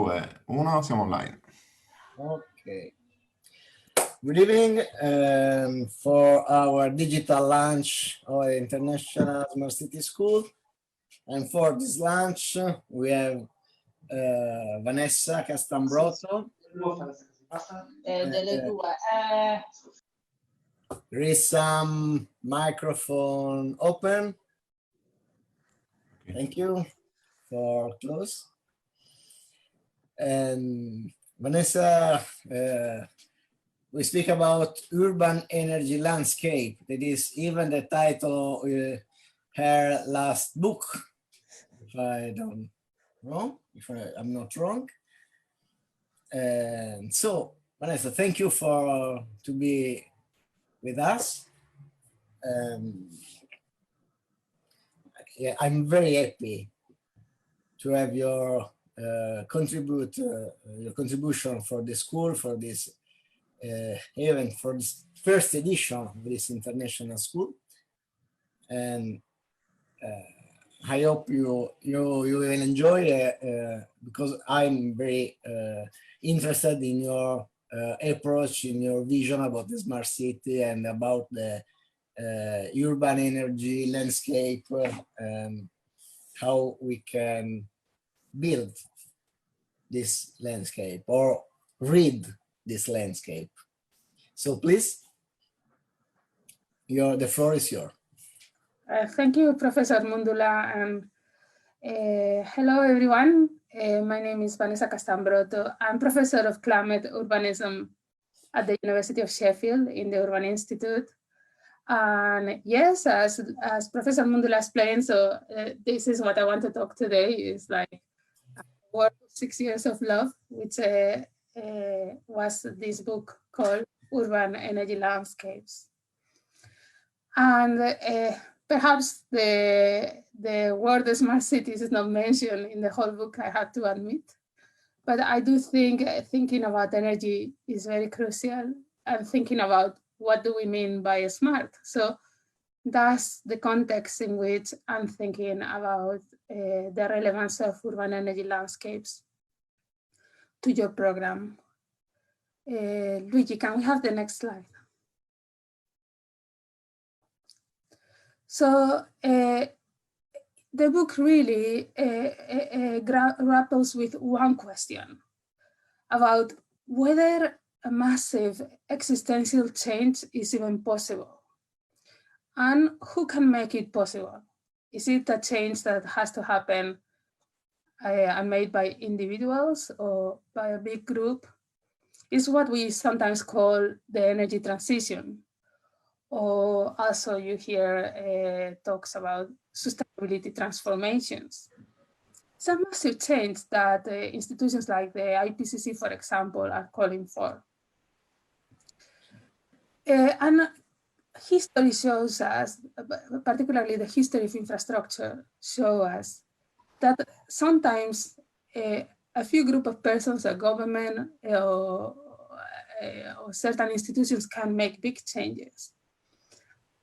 2, 1, siamo online. Okay. Good evening for our digital launch of International Smart City School. And for this launch, we have Vanessa, Castan, Broto. Delle due. There is some microphone open. Okay. Thank you for close. And Vanessa, we speak about urban energy landscape. That is even the title of her last book, if I don't wrong, if I'm not wrong. And so, Vanessa, thank you for to be with us. Yeah, I'm very happy to have your contribution for the school, for this event, for this first edition of this international school. And I hope you will enjoy it because I'm very interested in your approach, in your vision about the smart city and about the urban energy landscape and how we can build this landscape or read this landscape. So please, the floor is yours. Thank you, Professor Mundula, and hello, everyone. My name is Vanessa Castan Broto. I'm Professor of Climate Urbanism at the University of Sheffield in the Urban Institute. And yes, as Professor Mundula explained, so this is what I want to talk today, is like work of 6 years of love, which was this book called Urban Energy Landscapes. And perhaps the word smart cities is not mentioned in the whole book, I have to admit. But I do think thinking about energy is very crucial, and thinking about what do we mean by smart. So that's the context in which I'm thinking about the relevance of urban energy landscapes to your program. Luigi, can we have the next slide? So the book really grapples with one question about whether a massive existential change is even possible, and who can make it possible. Is it a change that has to happen and made by individuals or by a big group? It's what we sometimes call the energy transition. Or also you hear talks about sustainability transformations. It's a massive change that institutions like the IPCC, for example, are calling for. And history shows us, particularly the history of infrastructure, show us that sometimes a few group of persons, a government or certain institutions can make big changes.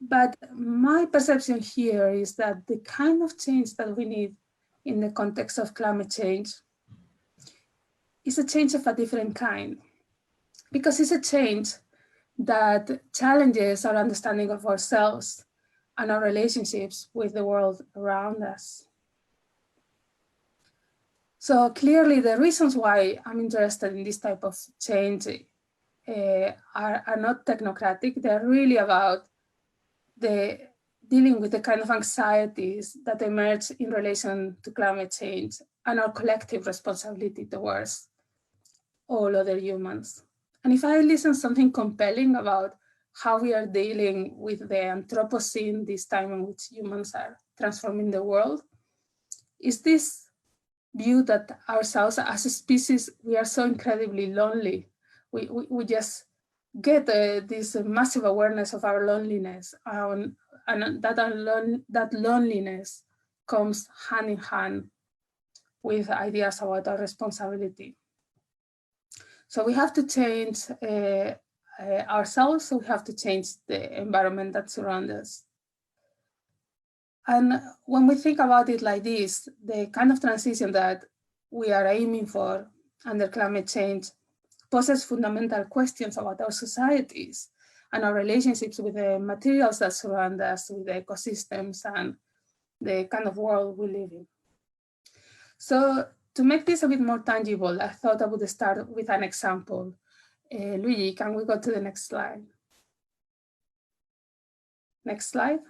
But my perception here is that the kind of change that we need in the context of climate change is a change of a different kind, because it's a change that challenges our understanding of ourselves and our relationships with the world around us. So clearly the reasons why I'm interested in this type of change are not technocratic. They're really about dealing with the kind of anxieties that emerge in relation to climate change and our collective responsibility towards all other humans. And if I listen something compelling about how we are dealing with the Anthropocene, this time in which humans are transforming the world, is this view that ourselves as a species, we are so incredibly lonely. We just get this massive awareness of our loneliness, and that loneliness comes hand in hand with ideas about our responsibility. So we have to change ourselves, so we have to change the environment that surrounds us. And when we think about it like this, the kind of transition that we are aiming for under climate change poses fundamental questions about our societies and our relationships with the materials that surround us, with the ecosystems and the kind of world we live in. So to make this a bit more tangible, I thought I would start with an example. Luigi, can we go to the next slide? Next slide.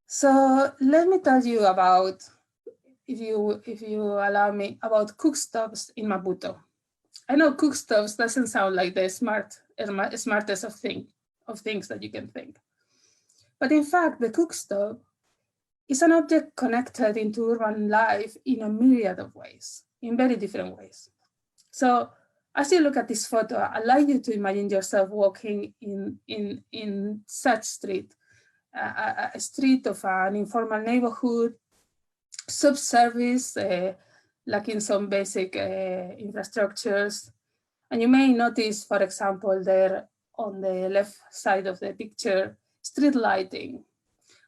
So let me tell you about, if you allow me, about cookstoves in Maputo. I know cookstoves doesn't sound like the smartest of things that you can think. But in fact, the cookstove is an object connected into urban life in a myriad of ways, in very different ways. So as you look at this photo, I'd like you to imagine yourself walking in such street, a street of an informal neighborhood, subservice, lacking some basic infrastructures. And you may notice, for example, there on the left side of the picture, street lighting.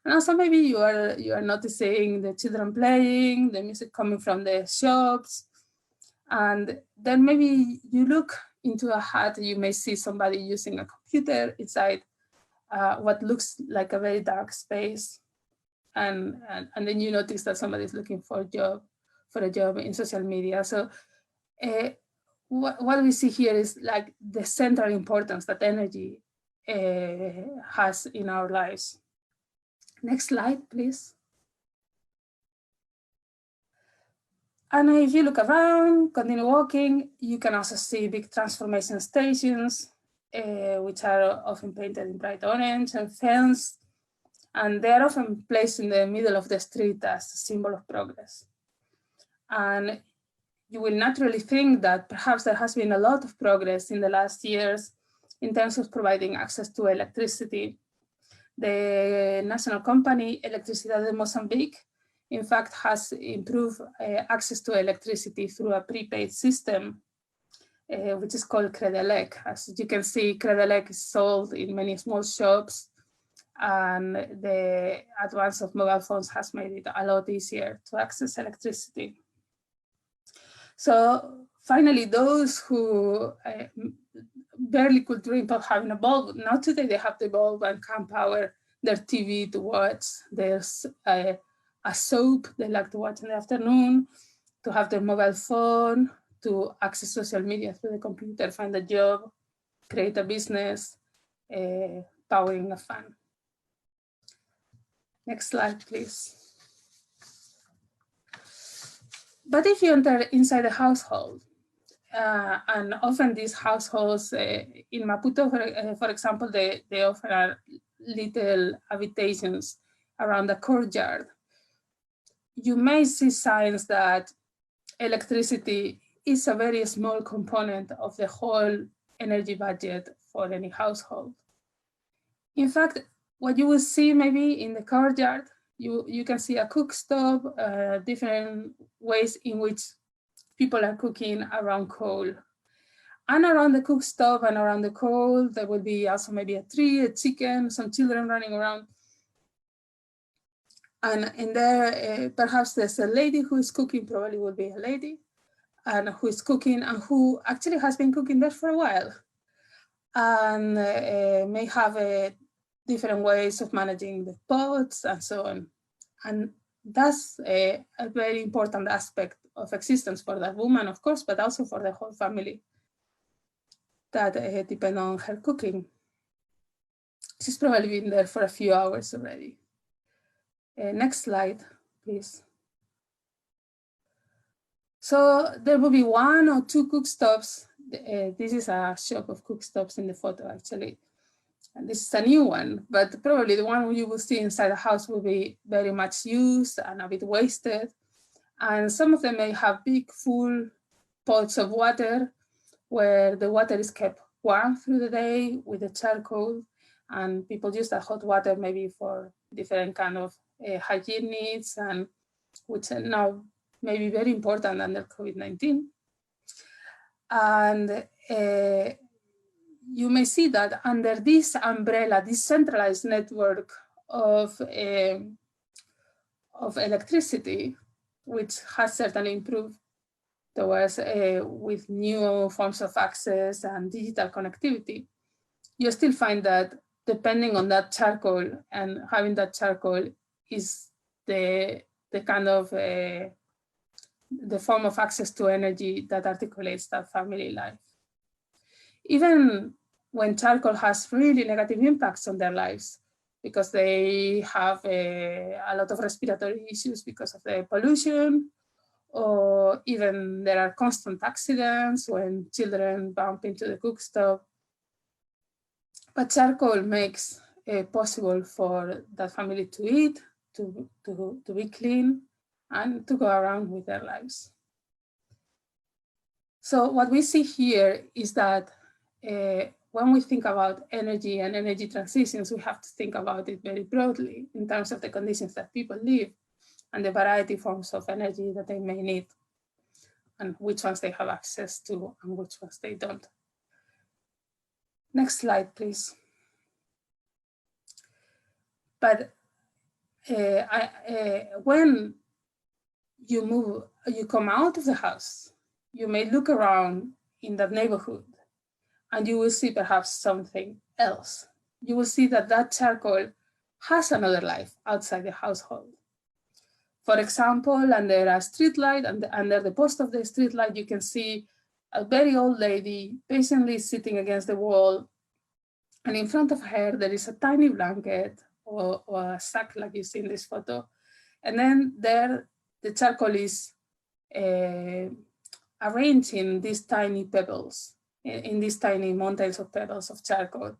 And also maybe you are noticing the children playing, the music coming from the shops. And then maybe you look into a hut, you may see somebody using a computer inside what looks like a very dark space. And then you notice that somebody is looking for a job in social media. So what we see here is like the central importance that energy has in our lives. Next slide, please. And if you look around, continue walking, you can also see big transformation stations, which are often painted in bright orange and fenced. And they are often placed in the middle of the street as a symbol of progress. And you will naturally think that perhaps there has been a lot of progress in the last years in terms of providing access to electricity. The national company, Università de Mozambique, in fact, has improved access to electricity through a prepaid system, which is called Credelec. As you can see, Credelec is sold in many small shops, and the advance of mobile phones has made it a lot easier to access electricity. So finally, those who barely could dream of having a bulb, now today they have the bulb and can power their TV to watch. There's a soap they like to watch in the afternoon, to have their mobile phone, to access social media through the computer, find a job, create a business, powering a fan. Next slide, please. But if you enter inside a household, and often these households in Maputo, for example, they often are little habitations around the courtyard. You may see signs that electricity is a very small component of the whole energy budget for any household. In fact, what you will see maybe in the courtyard, you can see a cook stove, different ways in which people are cooking around coal. And around the cook stove and around the coal, there will be also maybe a tree, a chicken, some children running around. And in there, perhaps there's a lady who is cooking, probably will be a lady, and who is cooking and who actually has been cooking there for a while. And may have different ways of managing the pots and so on. And that's a very important aspect of existence for that woman, of course, but also for the whole family that depend on her cooking. She's probably been there for a few hours already. Next slide, please. So there will be one or two cookstoves. This is a shop of cookstoves in the photo, actually. And this is a new one, but probably the one you will see inside the house will be very much used and a bit wasted. And some of them may have big, full pots of water where the water is kept warm through the day with the charcoal, and people use that hot water maybe for different kind of hygiene needs, and which are now may be very important under COVID-19. And you may see that under this umbrella, this centralized network of electricity, which has certainly improved towards with new forms of access and digital connectivity, you still find that depending on that charcoal and having that charcoal is the kind of the form of access to energy that articulates that family life. Even when charcoal has really negative impacts on their lives, because they have a lot of respiratory issues because of the pollution, or even there are constant accidents when children bump into the cooktop. But charcoal makes it possible for that family to eat, to be clean, and to go around with their lives. So what we see here is that when we think about energy and energy transitions, we have to think about it very broadly in terms of the conditions that people live and the variety of forms of energy that they may need, and which ones they have access to and which ones they don't. Next slide, please. But when you come out of the house, you may look around in that neighborhood and you will see perhaps something else. You will see that that charcoal has another life outside the household. For example, under a street light, under the post of the street light, you can see a very old lady patiently sitting against the wall. And in front of her, there is a tiny blanket or a sack like you see in this photo. And then there, the charcoal is arranged in these tiny pebbles, in these tiny mountains of pebbles of charcoal.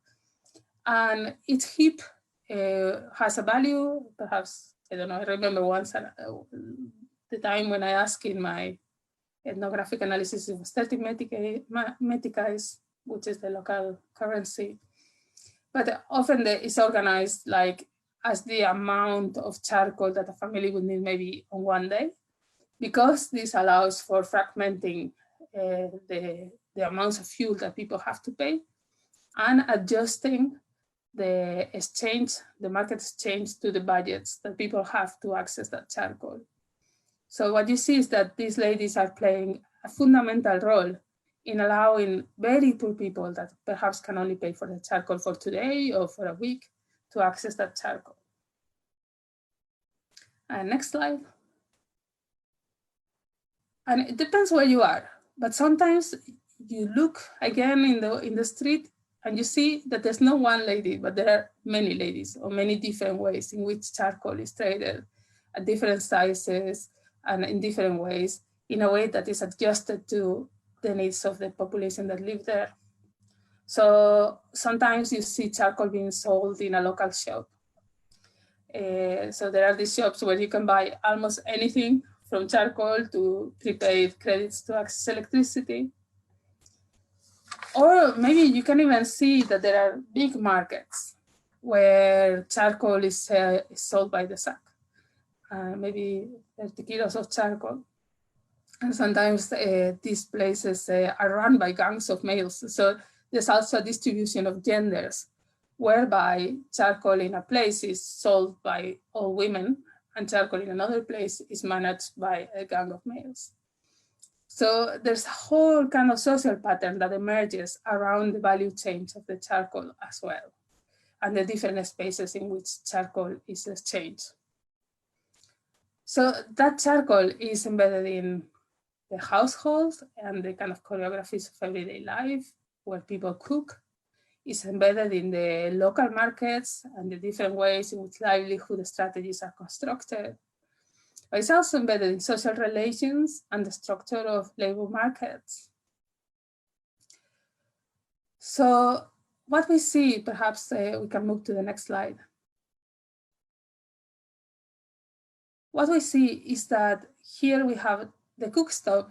And each heap has a value, perhaps, I don't know, I remember once the time when I asked in my ethnographic analysis, it was 30 meticais, which is the local currency. But often it's organized like as the amount of charcoal that a family would need maybe on one day, because this allows for fragmenting the amounts of fuel that people have to pay and adjusting the market exchange to the budgets that people have to access that charcoal. So what you see is that these ladies are playing a fundamental role in allowing very poor people that perhaps can only pay for the charcoal for today or for a week to access that charcoal. Next slide. And it depends where you are, but sometimes you look again in the street and you see that there's no one lady, but there are many ladies or many different ways in which charcoal is traded at different sizes and in different ways, in a way that is adjusted to the needs of the population that live there. So sometimes you see charcoal being sold in a local shop. So there are these shops where you can buy almost anything from charcoal to prepaid credits to access electricity. Or maybe you can even see that there are big markets where charcoal is sold by the sack, maybe 30 kilos of charcoal. And sometimes these places are run by gangs of males. So there's also a distribution of genders, whereby charcoal in a place is sold by all women and charcoal in another place is managed by a gang of males. So there's a whole kind of social pattern that emerges around the value chain of the charcoal as well, and the different spaces in which charcoal is exchanged. So that charcoal is embedded in the household and the kind of choreographies of everyday life where people cook. Is embedded in the local markets and the different ways in which livelihood strategies are constructed. But it's also embedded in social relations and the structure of labor markets. So what we see, perhaps we can move to the next slide. What we see is that here we have the cookstop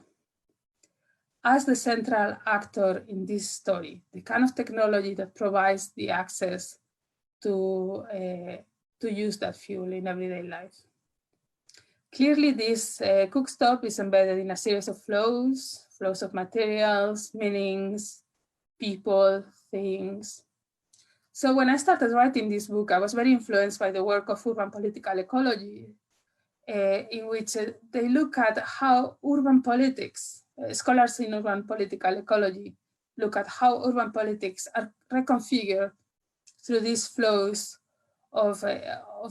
as the central actor in this story, the kind of technology that provides the access to use that fuel in everyday life. Clearly, this cookstop is embedded in a series of flows of materials, meanings, people, things. So when I started writing this book, I was very influenced by the work of urban political ecology, in which they look at how urban politics scholars in urban political ecology look at how urban politics are reconfigured through these flows of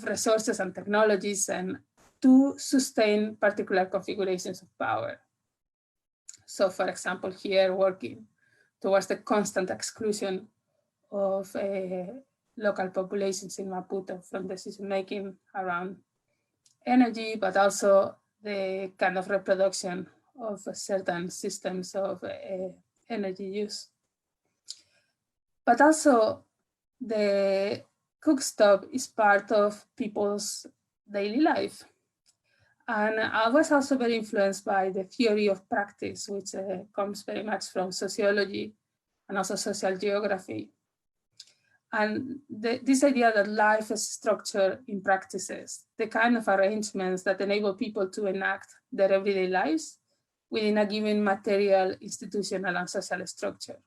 resources and technologies and to sustain particular configurations of power. So for example, here working towards the constant exclusion of local populations in Maputo from decision-making around energy, but also the kind of reproduction of certain systems of energy use. But also the cookstove is part of people's daily life. And I was also very influenced by the theory of practice, which comes very much from sociology and also social geography. And this idea that life is structured in practices, the kind of arrangements that enable people to enact their everyday lives within a given material, institutional, and social structure.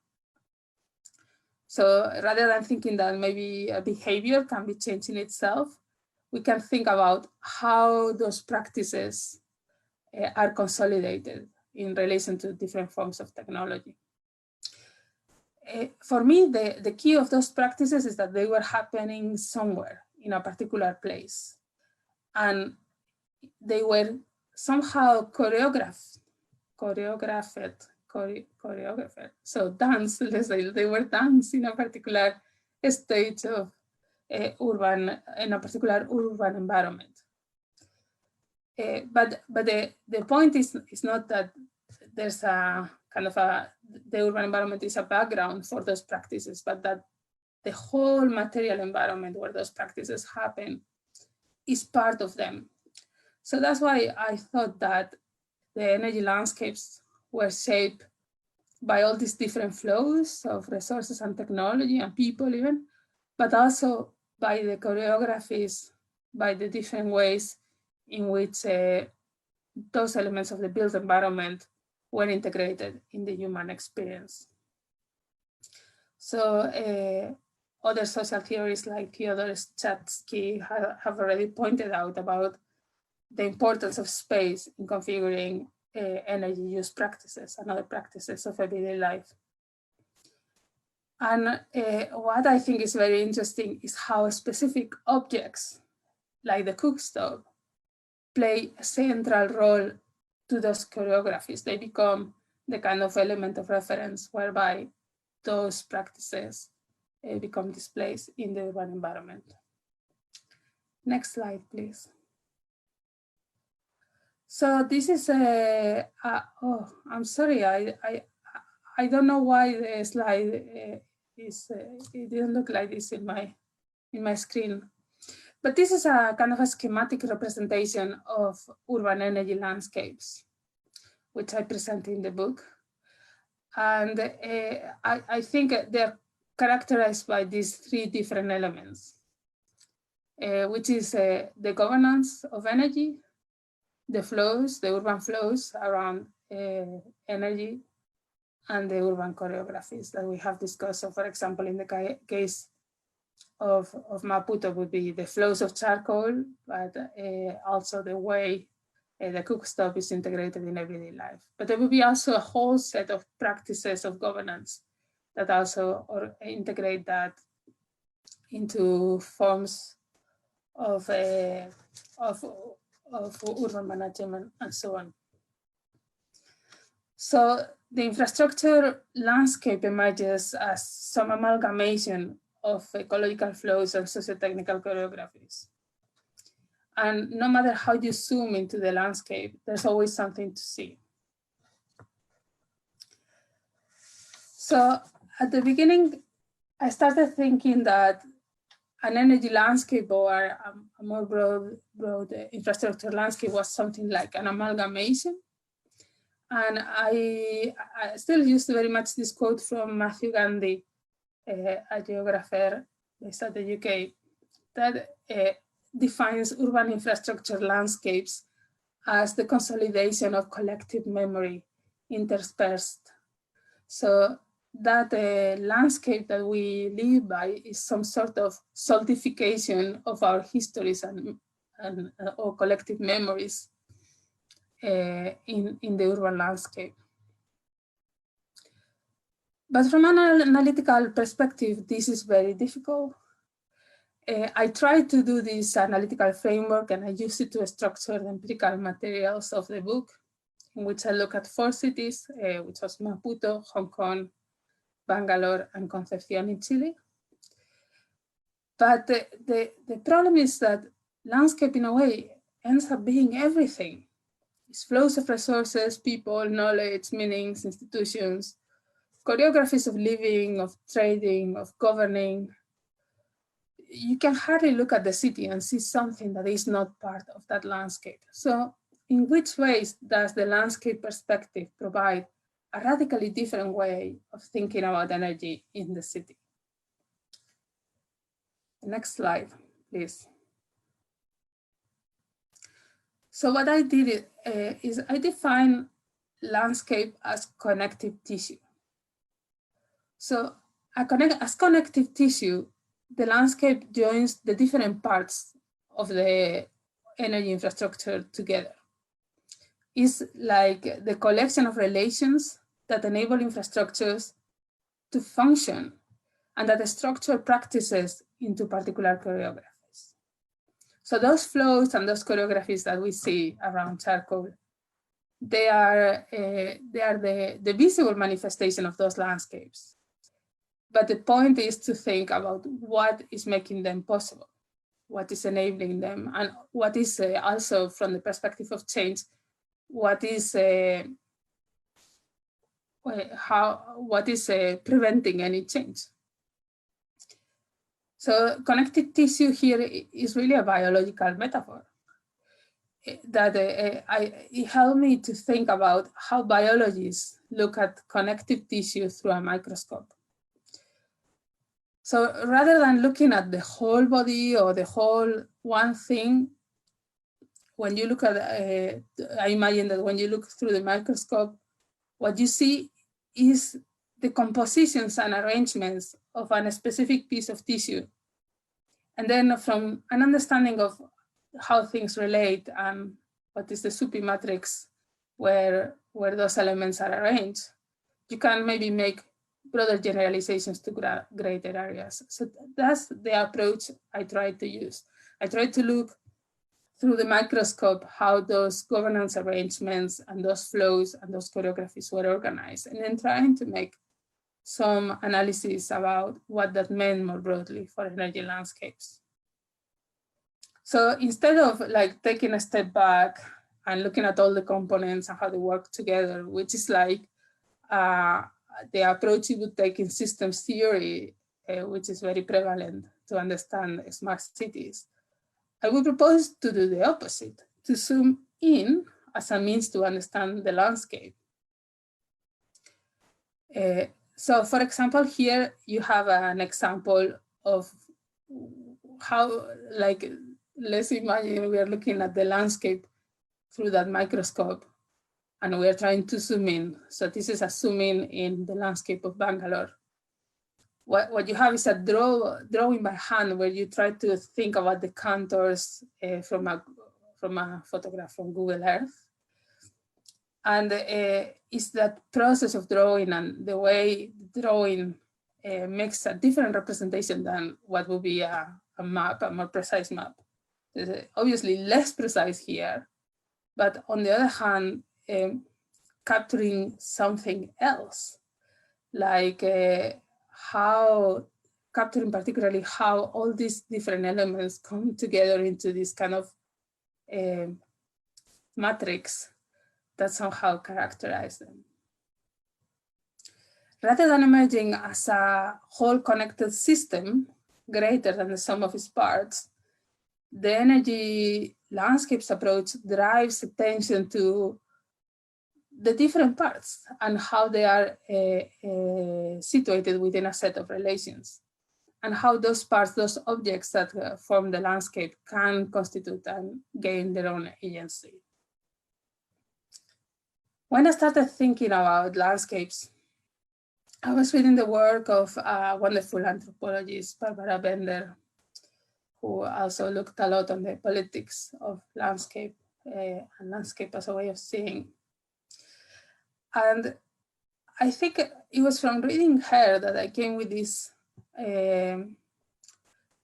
So rather than thinking that maybe a behavior can be changed in itself, we can think about how those practices are consolidated in relation to different forms of technology. For me, the key of those practices is that they were happening somewhere in a particular place. And they were somehow choreographed. So dance, let's say, they were danced in a particular stage of in a particular urban environment. But the point is not that there's a kind of the urban environment is a background for those practices, but that the whole material environment where those practices happen is part of them. So that's why I thought that the energy landscapes were shaped by all these different flows of resources and technology and people even, but also by the choreographies, by the different ways in which those elements of the built environment were integrated in the human experience. So other social theories like Fyodor Statsky have already pointed out about the importance of space in configuring energy use practices and other practices of everyday life. And what I think is very interesting is how specific objects like the cookstove play a central role to those choreographies. They become the kind of element of reference whereby those practices become displaced in the urban environment. Next slide, please. So this is oh, I'm sorry, I don't know why the slide it didn't look like this in my screen. But this is a kind of a schematic representation of urban energy landscapes, which I present in the book. And I think they're characterized by these three different elements, which is the governance of energy, the flows, the urban flows around energy, and the urban choreographies that we have discussed. So for example, in the case of Maputo would be the flows of charcoal, but also the way the cookstove is integrated in everyday life. But there will be also a whole set of practices of governance that also integrate that into forms of urban management and so on. So the infrastructure landscape emerges as some amalgamation of ecological flows and socio-technical choreographies. And no matter how you zoom into the landscape, there's always something to see. So at the beginning, I started thinking that an energy landscape or a more broad infrastructure landscape was something like an amalgamation. And I still use very much this quote from Matthew Gandhi, a geographer based at the UK, that defines urban infrastructure landscapes as the consolidation of collective memory interspersed. So that landscape that we live by is some sort of solidification of our histories and or collective memories in the urban landscape. But from an analytical perspective, this is very difficult. I tried to do this analytical framework and I used it to structure the empirical materials of the book, in which I look at 4 cities, which was Maputo, Hong Kong, Bangalore, and Concepcion in Chile. But the problem is that landscape, in a way, ends up being everything. It's flows of resources, people, knowledge, meanings, institutions, choreographies of living, of trading, of governing. You can hardly look at the city and see something that is not part of that landscape. So in which ways does the landscape perspective provide a radically different way of thinking about energy in the city? Next slide, please. So what I did is I defined landscape as connective tissue. So as connective tissue, the landscape joins the different parts of the energy infrastructure together. It's like the collection of relations that enable infrastructures to function and that structure practices into particular choreographies. So those flows and those choreographies that we see around charcoal, they are the visible manifestation of those landscapes. But the point is to think about what is making them possible, what is enabling them, and what is also from the perspective of change, what is preventing any change. So connective tissue here is really a biological metaphor that it helped me to think about how biologists look at connective tissue through a microscope. So rather than looking at the whole body or the whole one thing, when you look at, I imagine that when you look through the microscope, what you see is the compositions and arrangements of a specific piece of tissue. And then from an understanding of how things relate and what is the SUPI matrix where those elements are arranged, you can maybe make broader generalizations to greater areas. So that's the approach I tried to use. I tried to look through the microscope how those governance arrangements and those flows and those choreographies were organized, and then trying to make some analysis about what that meant more broadly for energy landscapes. So instead of like taking a step back and looking at all the components and how they work together, which is like the approach you would take in systems theory, which is very prevalent to understand smart cities, I would propose to do the opposite, to zoom in as a means to understand the landscape. So for example, here you have an example of how, like, let's imagine we are looking at the landscape through that microscope and we are trying to zoom in. So this is a zoom in the landscape of Bangalore. What you have is a drawing by hand where you try to think about the contours from a photograph from Google Earth. And it's that process of drawing and the way the drawing makes a different representation than what would be a map, a more precise map. It's obviously less precise here, but on the other hand, capturing something else, like capturing particularly how all these different elements come together into this kind of matrix that somehow characterize them. Rather than emerging as a whole connected system, greater than the sum of its parts, the energy landscapes approach drives attention to the different parts and how they are situated within a set of relations, and how those parts, those objects that form the landscape can constitute and gain their own agency. When I started thinking about landscapes, I was reading the work of a wonderful anthropologist, Barbara Bender, who also looked a lot on the politics of landscape and landscape as a way of seeing. And I think it was from reading her that I came with this,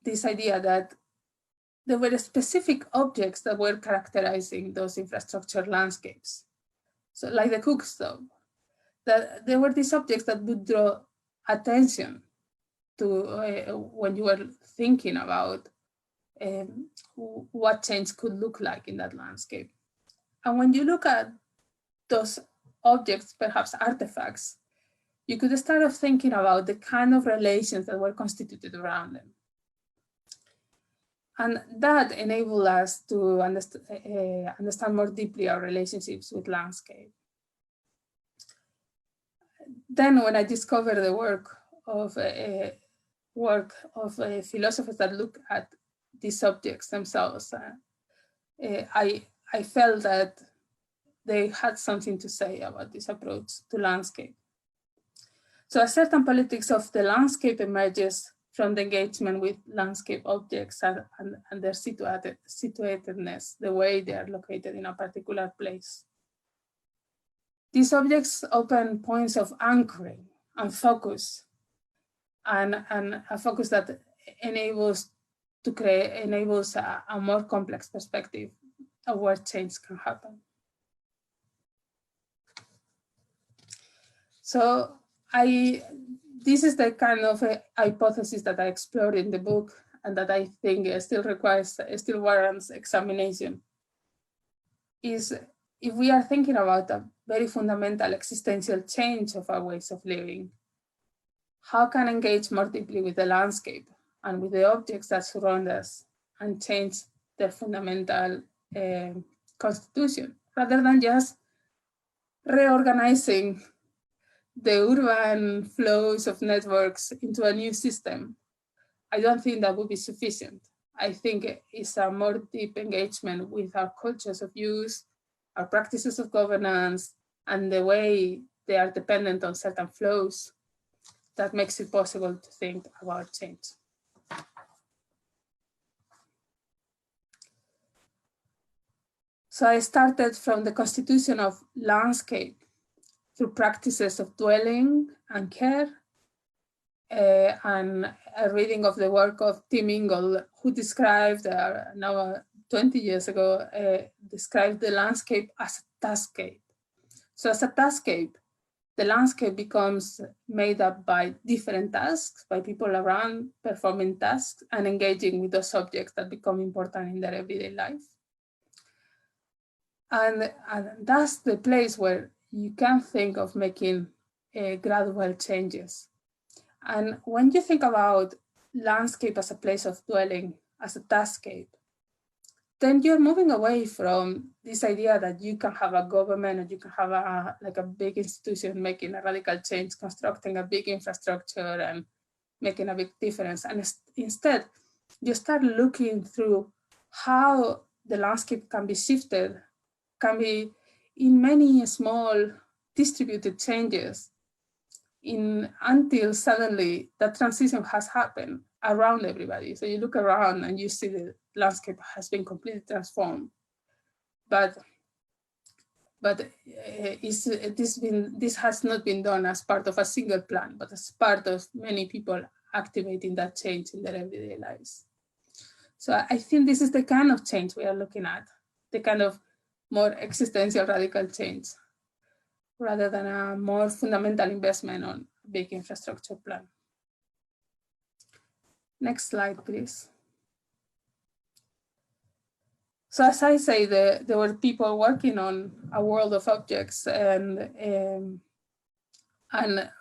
this idea that there were specific objects that were characterizing those infrastructure landscapes. So like the cook stove, that there were these objects that would draw attention to when you were thinking about what change could look like in that landscape. And when you look at those objects, perhaps artifacts, you could start off thinking about the kind of relations that were constituted around them. And that enabled us to understand more deeply our relationships with landscape. Then when I discovered the work of philosophers that look at these objects themselves, I felt that they had something to say about this approach to landscape. So a certain politics of the landscape emerges from the engagement with landscape objects and their situatedness, the way they are located in a particular place. These objects open points of anchoring and focus, and a focus that enables a more complex perspective of where change can happen. So this is the kind of hypothesis that I explored in the book, and that I think still warrants examination. Is if we are thinking about a very fundamental existential change of our ways of living, how can engage more deeply with the landscape and with the objects that surround us and change their fundamental constitution, rather than just reorganizing the urban flows of networks into a new system? I don't think that would be sufficient. I think it's a more deep engagement with our cultures of use, our practices of governance, and the way they are dependent on certain flows that makes it possible to think about change. So I started from the constitution of landscape through practices of dwelling and care, and a reading of the work of Tim Ingold, who described, now 20 years ago, described the landscape as a taskscape. So as a taskscape, the landscape becomes made up by different tasks, by people around performing tasks and engaging with those objects that become important in their everyday life. And that's the place where you can think of making gradual changes. And when you think about landscape as a place of dwelling, as a taskscape, then you're moving away from this idea that you can have a government or you can have a big institution making a radical change, constructing a big infrastructure and making a big difference. And instead, you start looking through how the landscape can be shifted, can be in many small distributed changes until suddenly that transition has happened around everybody. So you look around and you see the landscape has been completely transformed. But this has not been done as part of a single plan, but as part of many people activating that change in their everyday lives. So I think this is the kind of change we are looking at, the kind of more existential radical change, rather than a more fundamental investment on a big infrastructure plan. Next slide, please. So as I say, there were people working on a world of objects, and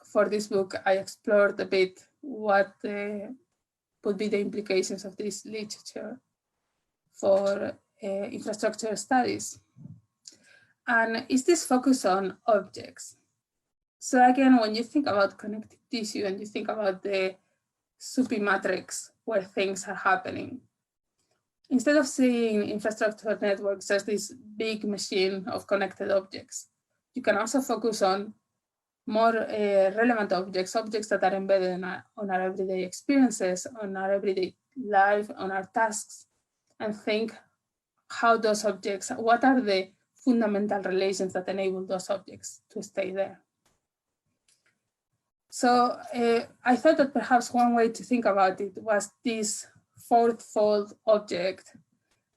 for this book, I explored a bit what would be the implications of this literature for infrastructure studies. And is this focus on objects? So again, when you think about connective tissue and you think about the soupy matrix where things are happening, instead of seeing infrastructure networks as this big machine of connected objects, you can also focus on more relevant objects that are embedded on our everyday experiences, on our everyday life, on our tasks, and think how those objects, what are the fundamental relations that enable those objects to stay there. So I thought that perhaps one way to think about it was this fourfold object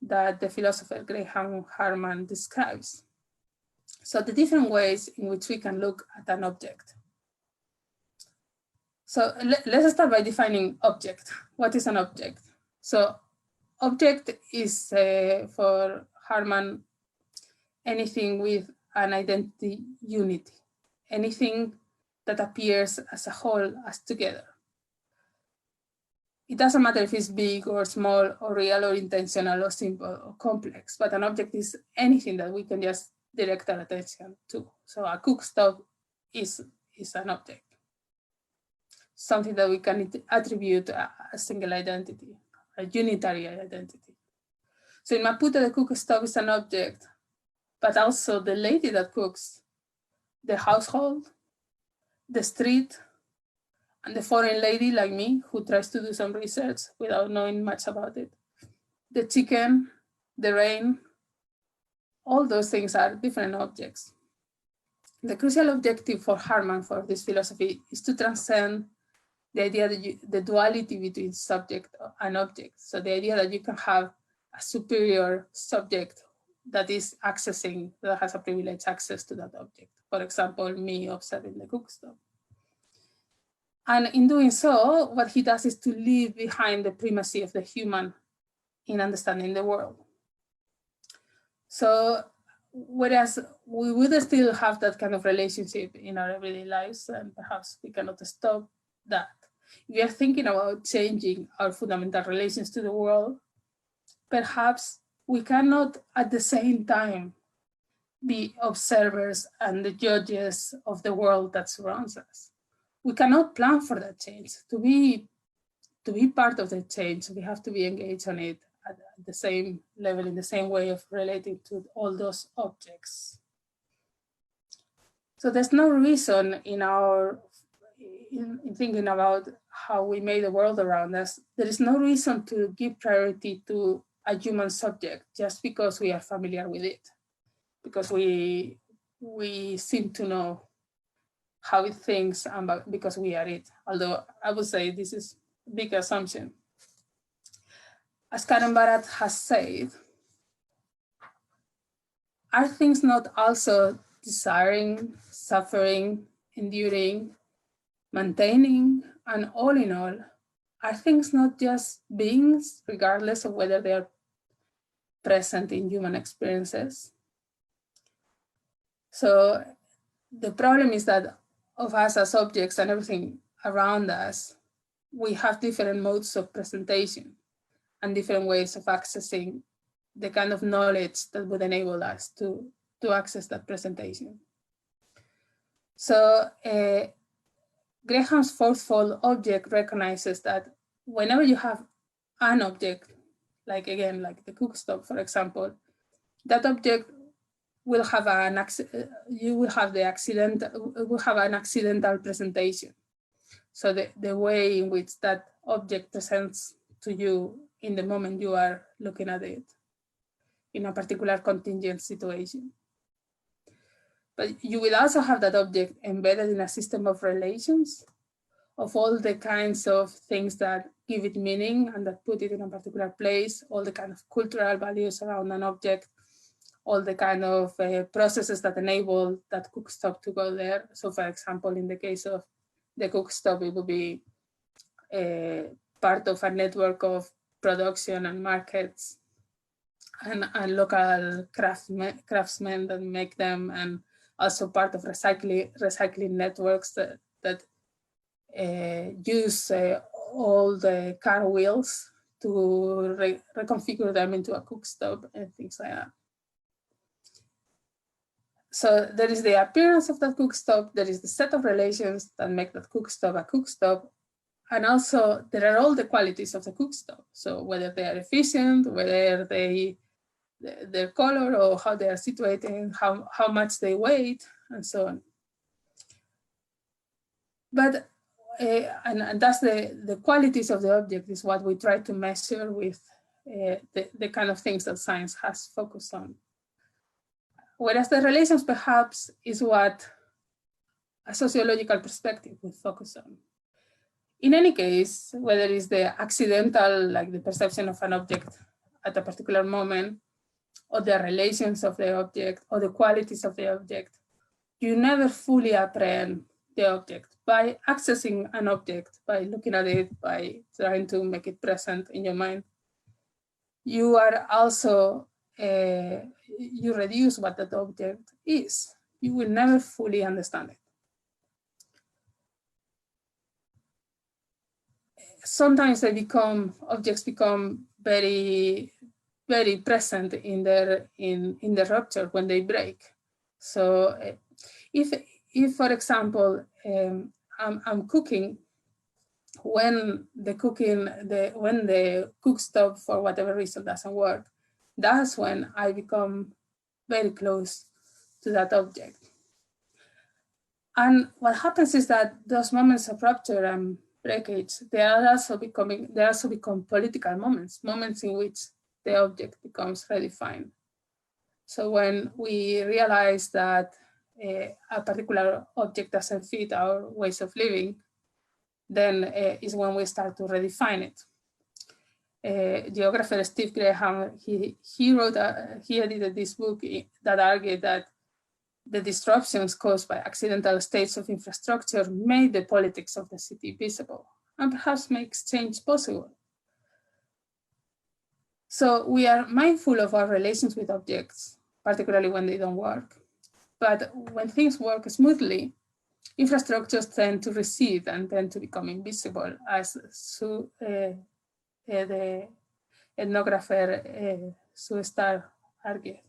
that the philosopher Graham Harman describes. So the different ways in which we can look at an object. So let's start by defining object. What is an object? So object is, for Harman, anything with an identity unity, anything that appears as a whole, as together. It doesn't matter if it's big or small or real or intentional or simple or complex, but an object is anything that we can just direct our attention to. So a cook stove is an object, something that we can attribute a single identity, a unitary identity. So in Maputo, the cook stove is an object, but also the lady that cooks, the household, the street, and the foreign lady like me who tries to do some research without knowing much about it. The chicken, the rain, all those things are different objects. The crucial objective for Harman, for this philosophy, is to transcend the idea that the duality between subject and object. So the idea that you can have a superior subject that is accessing, that has a privileged access to that object. For example, me observing the cook stove. And in doing so, what he does is to leave behind the primacy of the human in understanding the world. So whereas we would still have that kind of relationship in our everyday lives, and perhaps we cannot stop that. We are thinking about changing our fundamental relations to the world. Perhaps we cannot at the same time be observers and the judges of the world that surrounds us. We cannot plan for that change. To be part of the change, we have to be engaged on it at the same level, in the same way of relating to all those objects. So there's no reason in thinking about how we made the world around us, there is no reason to give priority to a human subject just because we are familiar with it, because we seem to know how it thinks, and because we are it. Although I would say this is a big assumption. As Karen Barad has said, are things not also desiring, suffering, enduring, maintaining, and all in all, are things not just beings, regardless of whether they are present in human experiences? So the problem is that of us as objects and everything around us, we have different modes of presentation and different ways of accessing the kind of knowledge that would enable us to access that presentation. So Graham's fourfold object recognizes that whenever you have an object, like again, like the cook stove, for example, that object will have an accidental presentation. So the way in which that object presents to you in the moment you are looking at it in a particular contingent situation. But you will also have that object embedded in a system of relations, of all the kinds of things that give it meaning and that put it in a particular place, all the kind of cultural values around an object, all the kind of processes that enable that cook stove to go there. So for example, in the case of the cook stove, it would be part of a network of production and markets and local craftsmen that make them, and also part of recycling networks that use all the car wheels to reconfigure them into a cook stove and things like that. So there is the appearance of that cook stove, there is the set of relations that make that cook stove a cook stove, and also there are all the qualities of the cook stove. So whether they are efficient, whether their color or how they are situated, how much they weigh, and so on. But and that's the qualities of the object is what we try to measure with the kind of things that science has focused on. Whereas the relations perhaps is what a sociological perspective we focus on. In any case, whether it's the accidental, like the perception of an object at a particular moment, or the relations of the object, or the qualities of the object, you never fully apprehend the object. By accessing an object, by looking at it, by trying to make it present in your mind, you are also, you reduce what that object is. You will never fully understand it. Sometimes objects become very, very present in the rupture when they break. So if for example, I'm cooking, when the cooktop for whatever reason doesn't work, that's when I become very close to that object. And what happens is that those moments of rupture and breakage, they also become political moments in which the object becomes redefined. So when we realize that a particular object doesn't fit our ways of living, then is when we start to redefine it. Geographer Steve Graham, he edited this book that argued that the disruptions caused by accidental states of infrastructure made the politics of the city visible and perhaps makes change possible. So we are mindful of our relations with objects, particularly when they don't work. But when things work smoothly, infrastructures tend to recede and tend to become invisible, as the ethnographer Sue Starr argued.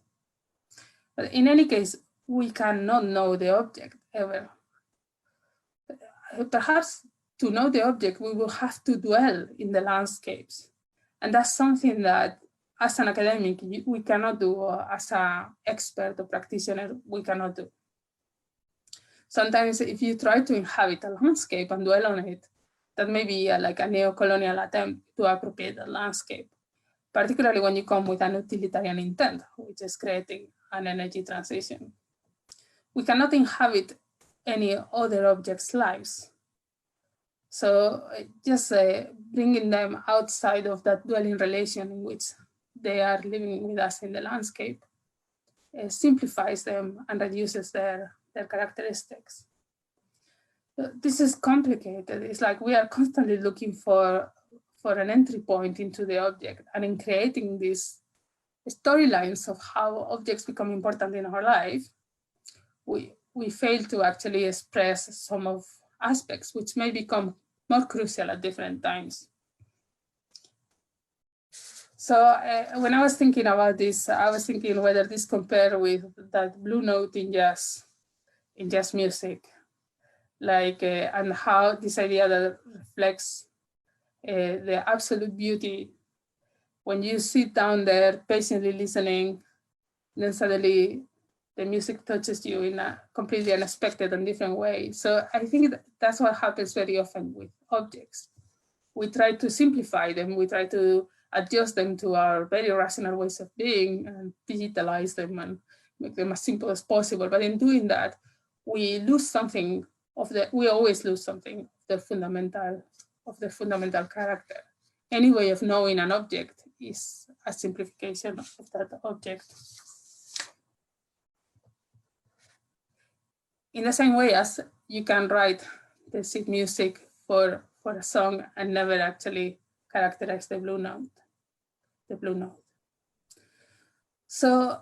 But in any case, we cannot know the object ever. Perhaps to know the object, we will have to dwell in the landscapes. And that's something that as an academic, we cannot do, or as an expert or practitioner, we cannot do. Sometimes if you try to inhabit a landscape and dwell on it, that may be like a neo-colonial attempt to appropriate the landscape, particularly when you come with an utilitarian intent, which is creating an energy transition. We cannot inhabit any other object's lives. So just bringing them outside of that dwelling relation in which they are living with us in the landscape simplifies them and reduces their characteristics. This is complicated. It's like we are constantly looking for an entry point into the object, and in creating these storylines of how objects become important in our life, we fail to actually express some of aspects which may become more crucial at different times. So when I was thinking about this, I was thinking whether this compared with that blue note in jazz music, like and how this idea that reflects the absolute beauty when you sit down there patiently listening, then suddenly the music touches you in a completely unexpected and different way. So I think that's what happens very often with objects. We try to simplify them, we try to adjust them to our very rational ways of being and digitalize them and make them as simple as possible. But in doing that, we lose something we always lose something of their fundamental character. Any way of knowing an object is a simplification of that object. In the same way as you can write the sheet music for a song and never actually characterize the blue note. So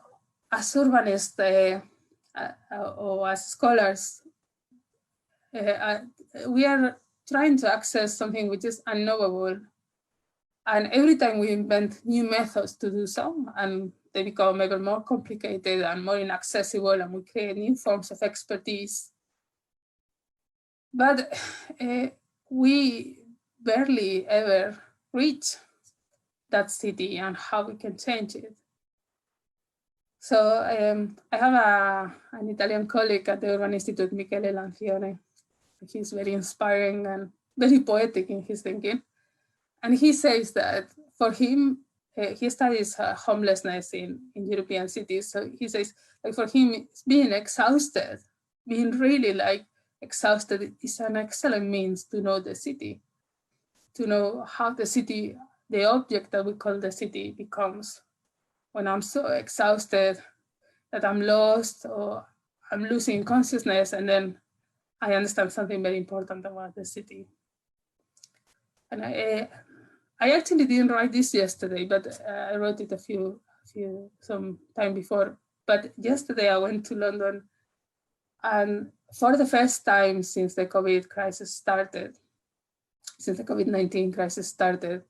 as urbanists or as scholars, we are trying to access something which is unknowable. And every time we invent new methods to do so, and they become ever more complicated and more inaccessible, and we create new forms of expertise. But we barely ever reach that city and how we can change it. So I have an Italian colleague at the Urban Institute, Michele Lezione. He's very inspiring and very poetic in his thinking. And he says that for him, he studies homelessness in European cities. So he says, like for him, being exhausted, being really like exhausted is an excellent means to know the city, to know how the city, the object that we call the city, becomes. When I'm so exhausted that I'm lost or I'm losing consciousness, and then I understand something very important about the city. And I actually didn't write this yesterday, but I wrote it some time before. But yesterday I went to London, and for the first time since the COVID crisis started, since the COVID-19 crisis started,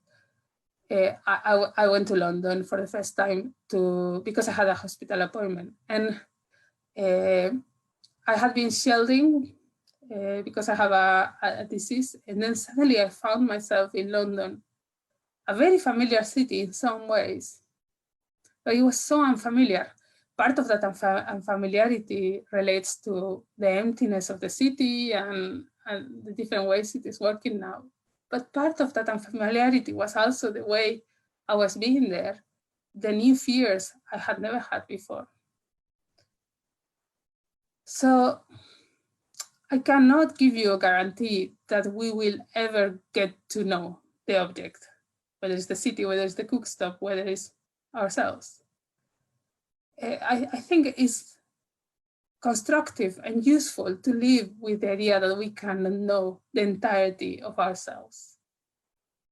I went to London for the first time because I had a hospital appointment. And I had been shielding because I have a disease. And then suddenly I found myself in London, a very familiar city in some ways, but it was so unfamiliar. Part of that unfamiliarity relates to the emptiness of the city and the different ways it is working now. But part of that unfamiliarity was also the way I was being there, the new fears I had never had before. So I cannot give you a guarantee that we will ever get to know the object, whether it's the city, whether it's the cook stop, whether it's ourselves. I think it's constructive and useful to live with the idea that we cannot know the entirety of ourselves.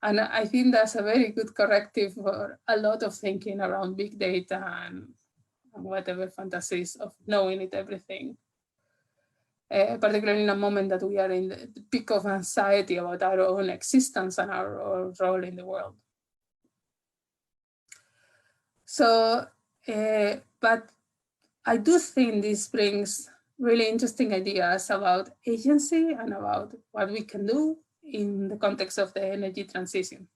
And I think that's a very good corrective for a lot of thinking around big data and whatever fantasies of knowing it everything. Particularly in a moment that we are in the peak of anxiety about our own existence and our role in the world. So, but I do think this brings really interesting ideas about agency and about what we can do in the context of the energy transition.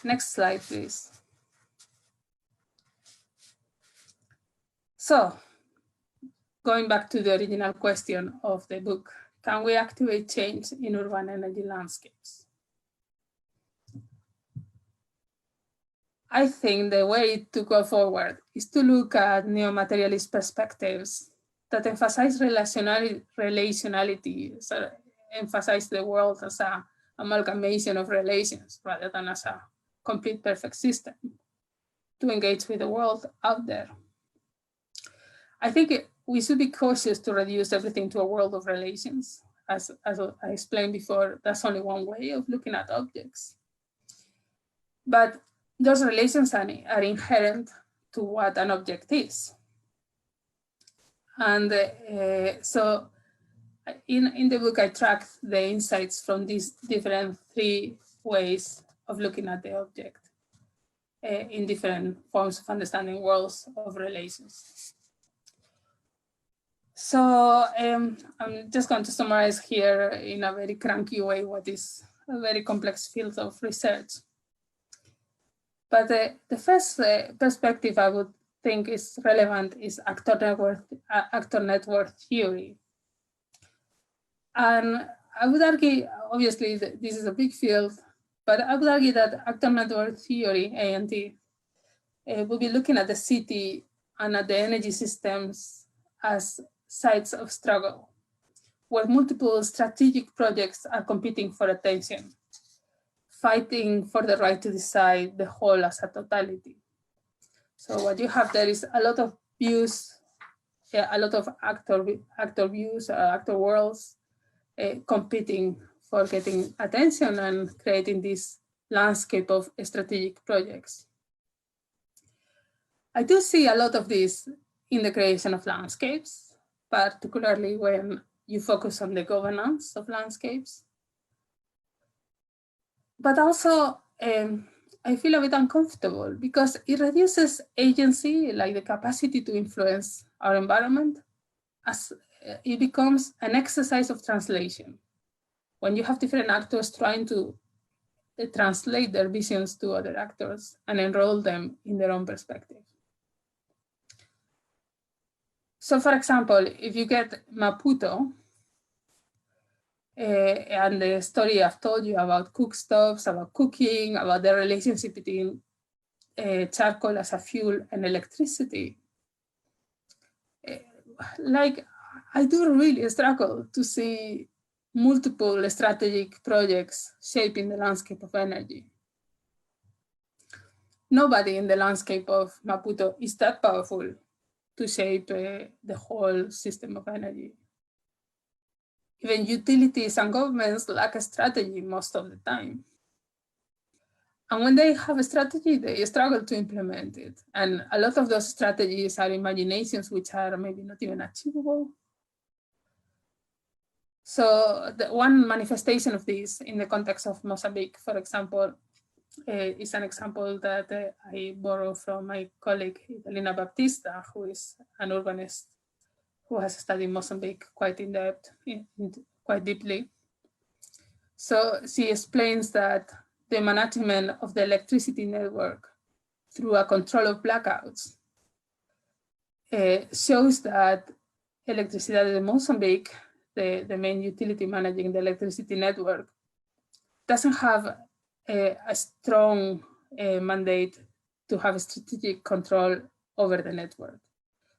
Next slide, please. So, going back to the original question of the book, can we activate change in urban energy landscapes? I think the way to go forward is to look at neo-materialist perspectives that emphasize relationality, so emphasize the world as an amalgamation of relations rather than as a complete perfect system, to engage with the world out there. I think we should be cautious to reduce everything to a world of relations. As I explained before, that's only one way of looking at objects. But those relations are inherent to what an object is. And so in the book, I tracked the insights from these different 3 ways of looking at the object in different forms of understanding worlds of relations. So I'm just going to summarize here in a very cranky way what is a very complex field of research. But the first perspective I would think is relevant is actor network theory. And I would argue, obviously, this is a big field, but I would argue that actor network theory, ANT, will be looking at the city and at the energy systems as sites of struggle, where multiple strategic projects are competing for attention, fighting for the right to decide the whole as a totality. So what you have there is a lot of views, a lot of actor views, actor worlds competing for getting attention and creating this landscape of strategic projects. I do see a lot of this in the creation of landscapes, particularly when you focus on the governance of landscapes. But also, I feel a bit uncomfortable because it reduces agency, like the capacity to influence our environment, as it becomes an exercise of translation. When you have different actors trying to translate their visions to other actors and enroll them in their own perspective. So for example, if you get Maputo, and the story I've told you about cookstoves, about cooking, about the relationship between charcoal as a fuel and electricity. Like, I do really struggle to see multiple strategic projects shaping the landscape of energy. Nobody in the landscape of Maputo is that powerful to shape the whole system of energy. Even utilities and governments lack a strategy most of the time. And when they have a strategy, they struggle to implement it. And a lot of those strategies are imaginations which are maybe not even achievable. So the one manifestation of this in the context of Mozambique, for example, is an example that I borrow from my colleague, Italina Baptista, who is an urbanist who has studied Mozambique quite in depth, quite deeply. So she explains that the management of the electricity network through a control of blackouts shows that Electricidad de Mozambique, the main utility managing the electricity network, doesn't have a strong mandate to have strategic control over the network,